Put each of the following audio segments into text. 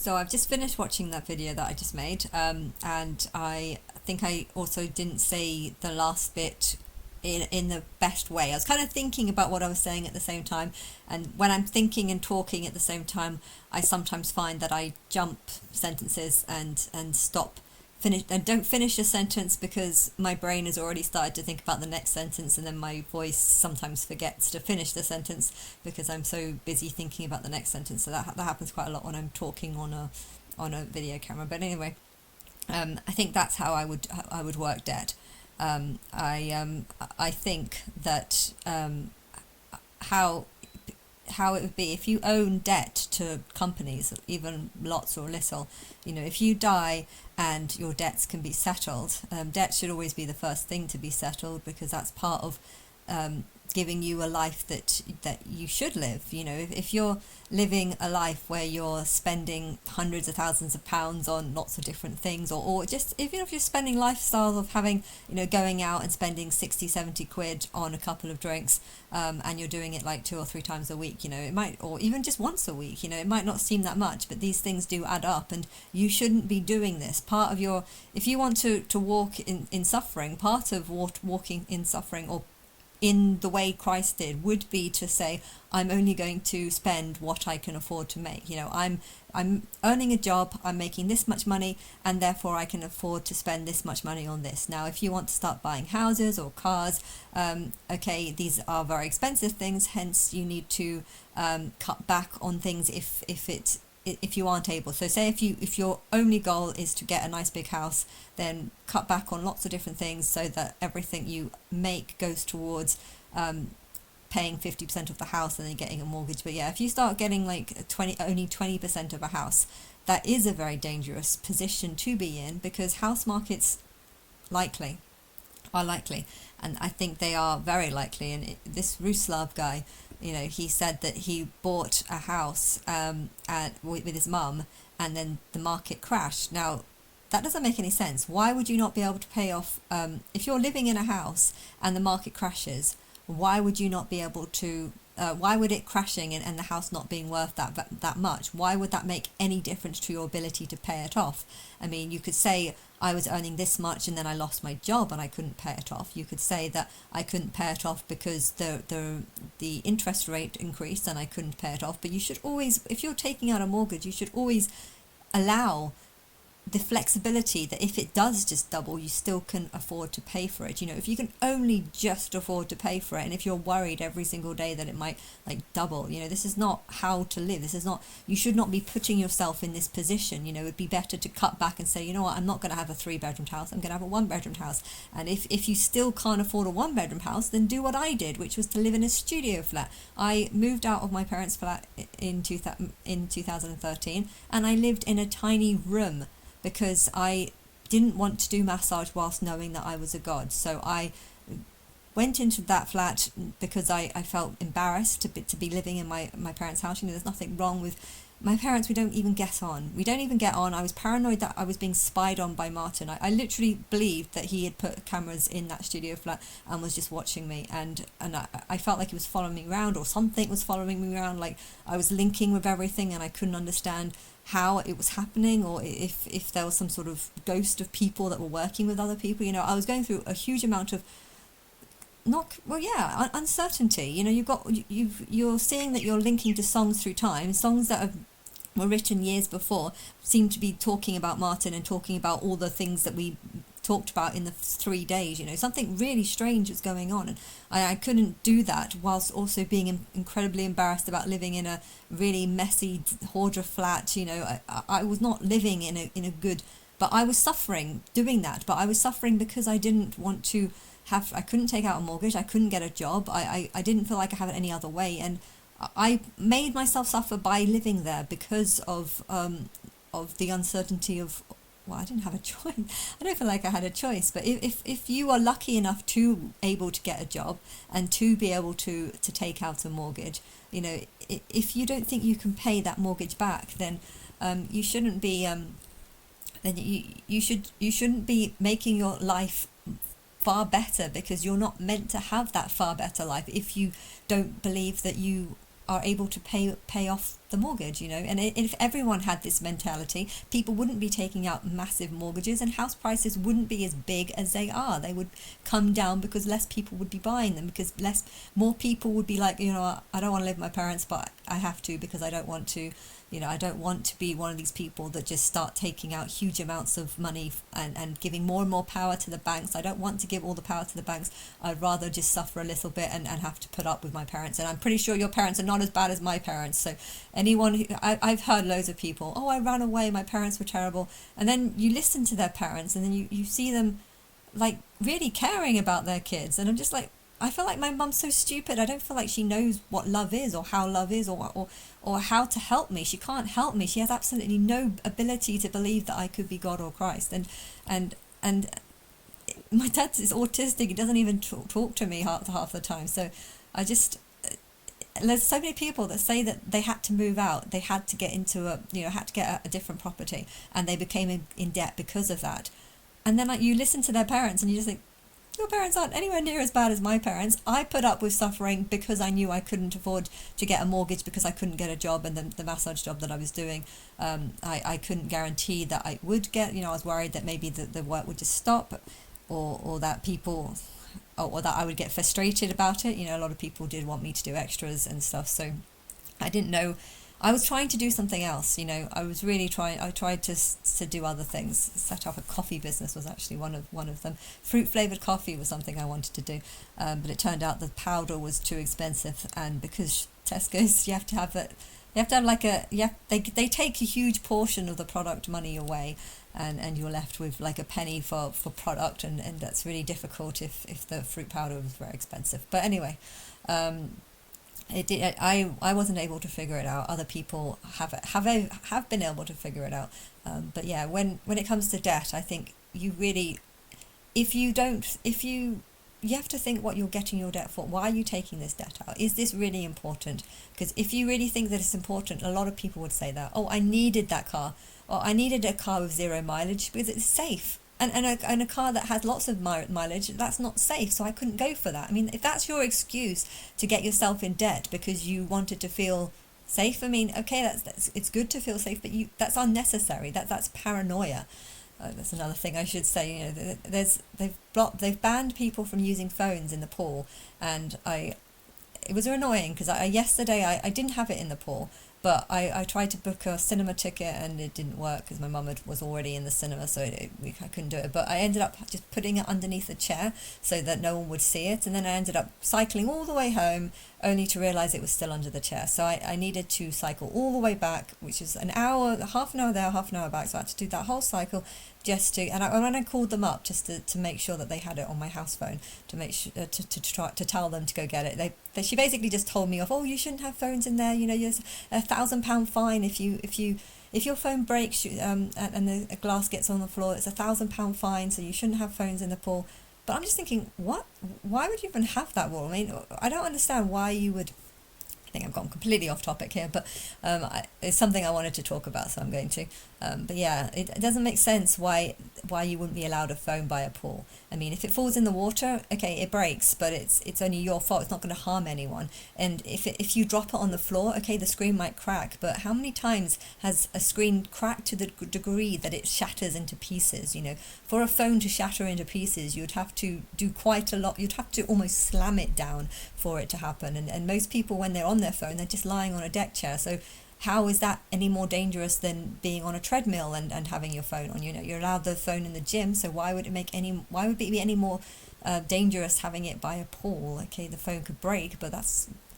So I've just finished watching that video that I just made, and I think I also didn't say the last bit in the best way. I was kind of thinking about what I was saying at the same time, and when I'm thinking and talking at the same time, I sometimes find that I jump sentences and stop finish and don't finish a sentence because my brain has already started to think about the next sentence, and then my voice sometimes forgets to finish the sentence because I'm so busy thinking about the next sentence. So that happens quite a lot when I'm talking on a video camera. But anyway, I think that's how I would work debt. I think that how it would be if you own debt to companies, even lots or little. If you die and your debts can be settled, debt should always be the first thing to be settled, because that's part of giving you a life that you should live. If you're living a life where you're spending hundreds of thousands of pounds on lots of different things, or just even if you're spending lifestyles of having, going out and spending 60-70 quid on a couple of drinks, and you're doing it like 2 or 3 times a week, it might, or even just once a week, it might not seem that much, but these things do add up, and you shouldn't be doing this. Part of your, if you want to walk in suffering, part of walking in suffering, or in the way Christ did, would be to say, I'm only going to spend what I can afford to make. I'm earning a job, I'm making this much money, and therefore I can afford to spend this much money on this. Now, if you want to start buying houses or cars, okay, these are very expensive things, hence you need to cut back on things if you aren't able. So say if your only goal is to get a nice big house, then cut back on lots of different things so that everything you make goes towards paying 50% of the house and then getting a mortgage. But yeah, if you start getting like only 20% of a house, that is a very dangerous position to be in, because house markets are likely, and I think they are very likely. And this Ruslav guy, he said that he bought a house with his mum, and then the market crashed. Now, that doesn't make any sense. Why would you not be able to pay off, if you're living in a house and the market crashes, why would you not be able to, why would it crashing and the house not being worth that much, why would that make any difference to your ability to pay it off? I mean, you could say, I was earning this much and then I lost my job and I couldn't pay it off. You could say that I couldn't pay it off because the interest rate increased and I couldn't pay it off. But you should always, if you're taking out a mortgage, you should always allow the flexibility that if it does just double, you still can afford to pay for it. If you can only just afford to pay for it, and if you're worried every single day that it might double, this is not how to live. This is not, you should not be putting yourself in this position. It'd be better to cut back and say, what, I'm not going to have a 3-bedroom house, I'm going to have a 1-bedroom house. And if you still can't afford a 1-bedroom house, then do what I did, which was to live in a studio flat. I moved out of my parents' flat in 2013, and I lived in a tiny room, because I didn't want to do massage whilst knowing that I was a god. So I went into that flat because I felt embarrassed to be living in my parents' house. There's nothing wrong with my parents. We don't even get on. I was paranoid that I was being spied on by Martin. I literally believed that he had put cameras in that studio flat and was just watching me, and I felt like he was following me around, or something was following me around, like I was linking with everything and I couldn't understand how it was happening, or if there was some sort of ghost of people that were working with other people. I was going through a huge amount of uncertainty. You're seeing that you're linking to songs through time, songs that were written years before, seem to be talking about Martin and talking about all the things that we talked about in the 3 days. Something really strange was going on, and I couldn't do that whilst also being incredibly embarrassed about living in a really messy hoarder flat. I was not living in a good, but I was suffering doing that. But I was suffering because I didn't want to I couldn't take out a mortgage, I couldn't get a job, I didn't feel like I had it any other way, and I made myself suffer by living there because of the uncertainty of, well, I didn't have a choice. I don't feel like I had a choice. But if you are lucky enough to able to get a job and to be able to take out a mortgage, if you don't think you can pay that mortgage back, then you shouldn't be you shouldn't be making your life far better, because you're not meant to have that far better life if you don't believe that you are able to pay off the mortgage, and if everyone had this mentality, people wouldn't be taking out massive mortgages, and house prices wouldn't be as big as they are. They would come down because less people would be buying them, because more people would be like, I don't want to live with my parents, but I have to, because I don't want to I don't want to be one of these people that just start taking out huge amounts of money and giving more and more power to the banks. I don't want to give all the power to the banks. I'd rather just suffer a little bit and have to put up with my parents. And I'm pretty sure your parents are not as bad as my parents. So anyone I've heard loads of people, I ran away, my parents were terrible. And then you listen to their parents, and then you see them like really caring about their kids. And I'm just like, I feel like my mum's so stupid. I don't feel like she knows what love is, or how love is, or how to help me. She can't help me. She has absolutely no ability to believe that I could be God or Christ. And my dad is autistic. He doesn't even talk to me half the time. So I just, there's so many people that say that they had to move out. They had to get into had to get a different property, and they became in debt because of that. And then you listen to their parents, and you just think, your parents aren't anywhere near as bad as my parents. I put up with suffering because I knew I couldn't afford to get a mortgage, because I couldn't get a job, and the massage job that I was doing, I couldn't guarantee that I would get. I was worried that maybe the work would just stop, or that people, or that I would get frustrated about it. A lot of people did want me to do extras and stuff, so I didn't know. I was trying to do something else, I was really trying. I tried to do other things. Set up a coffee business was actually one of them. Fruit flavored coffee was something I wanted to do, but it turned out the powder was too expensive, and because Tesco's, you have to have it. You have to have they take a huge portion of the product money away, and you're left with like a penny for product, and that's really difficult if the fruit powder was very expensive. But anyway, I wasn't able to figure it out. Other people have been able to figure it out. But yeah, when it comes to debt, I think you really, you have to think what you're getting your debt for. Why are you taking this debt out? Is this really important? Because if you really think that it's important, a lot of people would say that, I needed that car, or I needed a car with 0 mileage because it's safe. And a car that has lots of mileage, that's not safe, so I couldn't go for that. I mean, if that's your excuse to get yourself in debt because you wanted to feel safe, I mean, okay, that's it's good to feel safe, but that's unnecessary. That's paranoia. That's another thing I should say. They've banned people from using phones in the pool, and it was annoying because yesterday I didn't have it in the pool. But I tried to book a cinema ticket, and it didn't work because my mum was already in the cinema, so I couldn't do it. But I ended up just putting it underneath a chair so that no one would see it. And then I ended up cycling all the way home, only to realise it was still under the chair. So I needed to cycle all the way back, which is an hour, half an hour there, half an hour back. So I had to do that whole cycle when I called them up just to make sure that they had it on my house phone, to make sure to try to tell them to go get it. She basically just told me off. You shouldn't have phones in there. There's £1,000 fine if your phone breaks and the glass gets on the floor. It's £1,000 fine, so you shouldn't have phones in the pool. But I'm just thinking, what? Why would you even have that rule? I mean, I don't understand why you would. I think I've gone completely off topic here, but it's something I wanted to talk about, so I'm going to. But yeah, it doesn't make sense why you wouldn't be allowed a phone by a pool. I mean, if it falls in the water, okay, it breaks, but it's only your fault. It's not going to harm anyone. And if you drop it on the floor, okay, the screen might crack. But how many times has a screen cracked to the degree that it shatters into pieces? For a phone to shatter into pieces, you'd have to do quite a lot. You'd have to almost slam it down for it to happen. And most people, when they're on their phone, they're just lying on a deck chair. So how is that any more dangerous than being on a treadmill and having your phone on? You're allowed the phone in the gym, so why would it be any more dangerous having it by a pool? Okay, the phone could break, but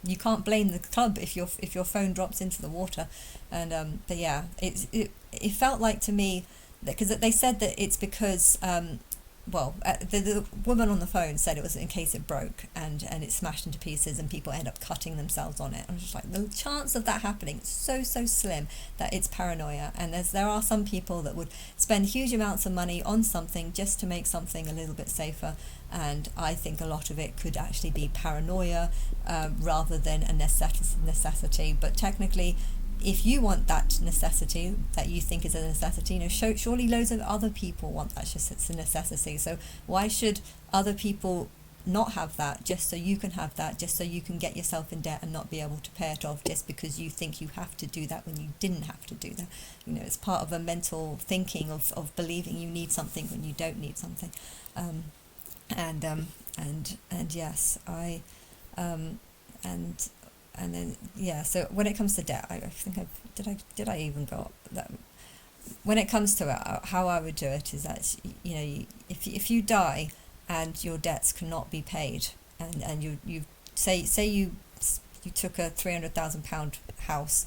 you can't blame the club if your phone drops into the water. And but yeah, it felt like to me that, because they said that it's because the woman on the phone said it was in case it broke and it smashed into pieces and people end up cutting themselves on it. I'm just like, the chance of that happening is so slim that it's paranoia. And there are some people that would spend huge amounts of money on something just to make something a little bit safer. And I think a lot of it could actually be paranoia rather than a necessity. But technically, if you want that necessity that you think is a necessity, surely loads of other people want that. It's a necessity. So why should other people not have that just so you can have that, just so you can get yourself in debt and not be able to pay it off just because you think you have to do that when you didn't have to do that. It's part of a mental thinking of believing you need something when you don't need something. um, and yes, I and then yeah. So when it comes to debt, I think I even got that. When it comes to it, how I would do it is that if you die and your debts cannot be paid, and you say you took a £300,000 house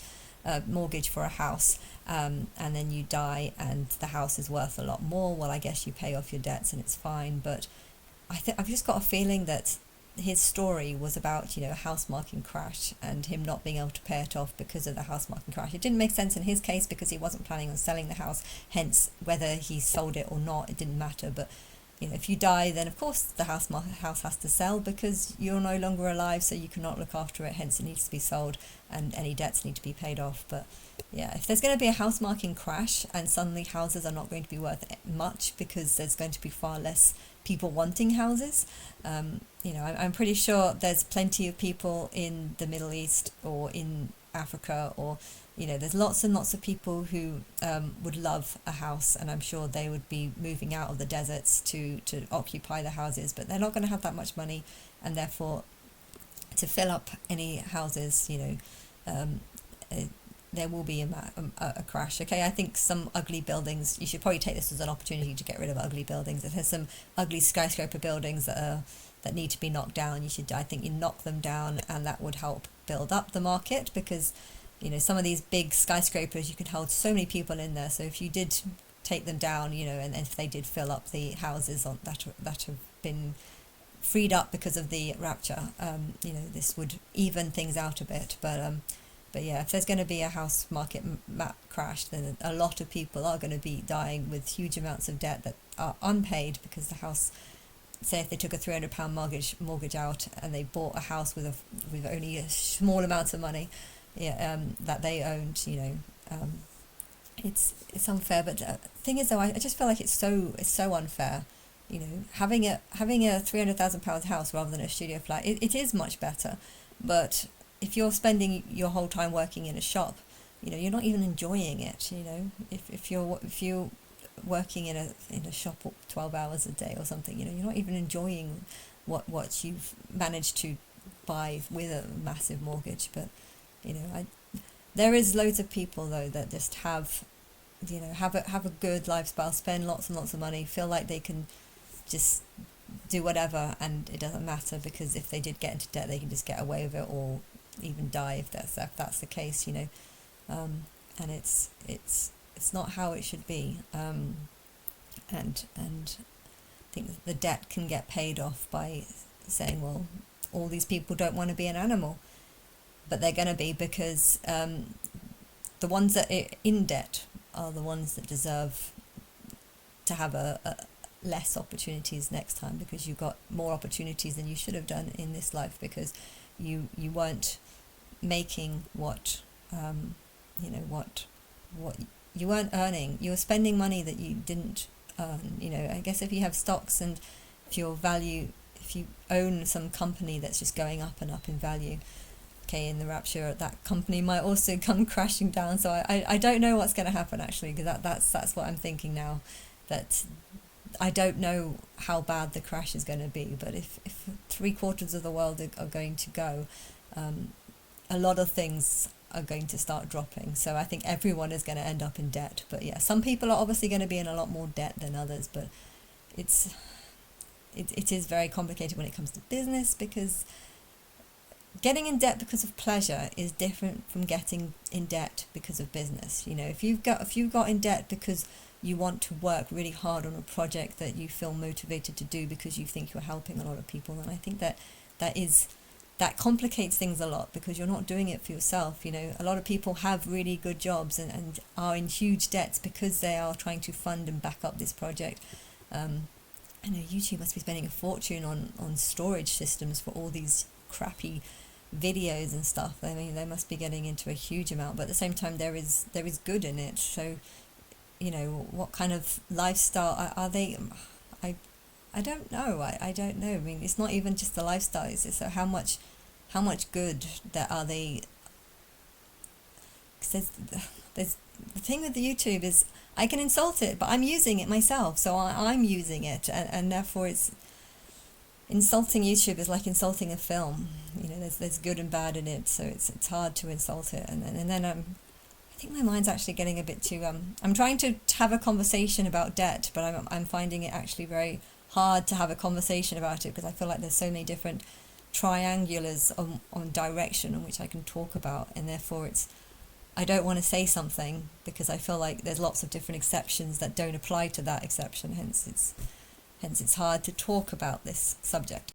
mortgage for a house, and then you die and the house is worth a lot more. Well, I guess you pay off your debts and it's fine. But I've just got a feeling that his story was about a house market crash and him not being able to pay it off because of the house market crash. It didn't make sense in his case because he wasn't planning on selling the house, hence whether he sold it or not, it didn't matter. But if you die, then of course the house has to sell because you're no longer alive, so you cannot look after it, hence it needs to be sold and any debts need to be paid off. But yeah, if there's going to be a house market crash and suddenly houses are not going to be worth much because there's going to be far less people wanting houses, I'm pretty sure there's plenty of people in the Middle East or in Africa, or there's lots and lots of people who would love a house, and I'm sure they would be moving out of the deserts to occupy the houses, but they're not going to have that much money, and therefore to fill up any houses, there will be a crash. Okay, I think some ugly buildings, you should probably take this as an opportunity to get rid of ugly buildings. If there's some ugly skyscraper buildings that need to be knocked down, I think you knock them down, and that would help build up the market, because some of these big skyscrapers, you could hold so many people in there. So if you did take them down, and if they did fill up the houses that have been freed up because of the rapture, this would even things out a bit. But yeah, if there's going to be a house market crash, then a lot of people are going to be dying with huge amounts of debt that are unpaid, because the house, say if they took a £300 mortgage out and they bought a house with only a small amount of money, that they owned, it's unfair. But the thing is, though, I just feel like it's so unfair. Having a £300,000 house rather than a studio flat, it is much better. But if you're spending your whole time working in a shop, you're not even enjoying it. If you're working in a shop 12 hours a day or something, you're not even enjoying what you've managed to buy with a massive mortgage. But there is loads of people though that just have a good lifestyle, spend lots and lots of money, feel like they can just do whatever and it doesn't matter, because if they did get into debt, they can just get away with it, or even die if that's the case. And it's not how it should be. And I think the debt can get paid off by saying, well, all these people don't want to be an animal, but they're going to be, because the ones that are in debt are the ones that deserve to have a less opportunities next time, because you got more opportunities than you should have done in this life, because you weren't making what you weren't earning. You were spending money that you didn't earn. I guess if you have stocks and if you own some company that's just going up and up in value, okay, in the rapture, that company might also come crashing down. So I don't know what's going to happen, actually, because that's what I'm thinking now, that I don't know how bad the crash is going to be. But if 3/4 of the world are going to go, a lot of things are going to start dropping. So I think everyone is going to end up in debt. But yeah, some people are obviously going to be in a lot more debt than others. But it is very complicated when it comes to business, because getting in debt because of pleasure is different from getting in debt because of business. If you've got in debt because you want to work really hard on a project that you feel motivated to do because you think you're helping a lot of people, then I think that complicates things a lot, because you're not doing it for yourself. A lot of people have really good jobs and are in huge debts because they are trying to fund and back up this project. I know YouTube must be spending a fortune on storage systems for all these crappy videos and stuff. I mean, they must be getting into a huge amount, but at the same time there is good in it. So what kind of lifestyle are they? I don't know. I don't know. I mean, it's not even just the lifestyles. It's how much good that are they. Cause there's the thing with the YouTube is I can insult it, but I'm using it myself, so I'm using it, and therefore it's insulting YouTube is like insulting a film. You know, there's good and bad in it, so it's hard to insult it, and then I think my mind's actually getting a bit too. I'm trying to have a conversation about debt, but I'm finding it actually very hard to have a conversation about it because I feel like there's so many different triangulars on direction on which I can talk about, and therefore I don't want to say something because I feel like there's lots of different exceptions that don't apply to that exception. Hence it's hard to talk about this subject.